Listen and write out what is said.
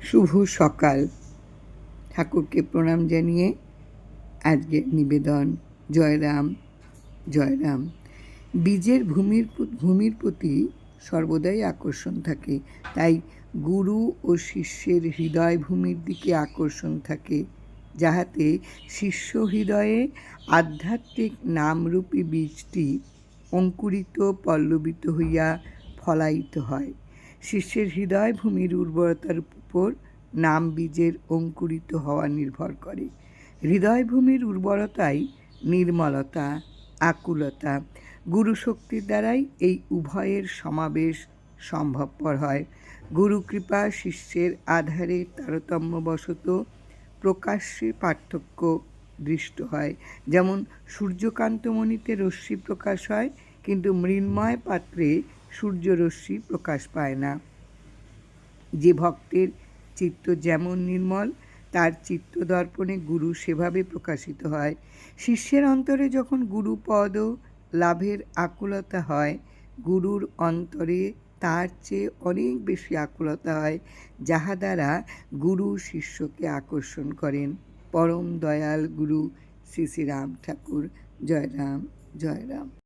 শুভ সকাল। ঠাকুরকে প্রণাম জানিয়ে আজকের নিবেদন জয় রাম জয় রাম। বীজের ভূমির প্রতি সর্বদাই আকর্ষণ থাকে, তাই গুরু ও শিষ্যের হৃদয় ভূমির দিকে আকর্ষণ থাকে, যাহাতে শিষ্য হৃদয়ে আধ্যাত্মিক নামরূপী বীজটি অঙ্কুরিত পল্লবিত হইয়া ফলায়িত হয়। শিষ্যের হৃদয় ভূমির উর্বরতার উপর নাম বীজের অঙ্কুরিত হওয়া নির্ভর করে। হৃদয় ভূমির উর্বরতাই নির্মলতা, আকুলতা। গুরু শক্তির দ্বারাই এই উভয়ের সমাবেশ সম্ভবপর হয়। গুরু কৃপা শিষ্যের আধারে তারতম্যবশত প্রকাশ্যে পার্থক্য দৃষ্ট হয়। যেমন সূর্যকান্তমণিতে রশ্মি প্রকাশ হয়, কিন্তু মৃন্ময় পাত্রে সূর্যরশ্মি প্রকাশ পায় না। যে ভক্তের চিত্ত যেমন নির্মল, তার চিত্তদর্পণে গুরু সেভাবে প্রকাশিত হয়। শিষ্যের অন্তরে যখন গুরুপদ লাভের আকুলতা হয়, গুরুর অন্তরে তার চেয়ে অনেক বেশি আকুলতা হয়, যাহা দ্বারা গুরু শিষ্যকে আকর্ষণ করেন। পরম দয়াল গুরু শ্রী শ্রী রাম ঠাকুর। জয় রাম জয় রাম।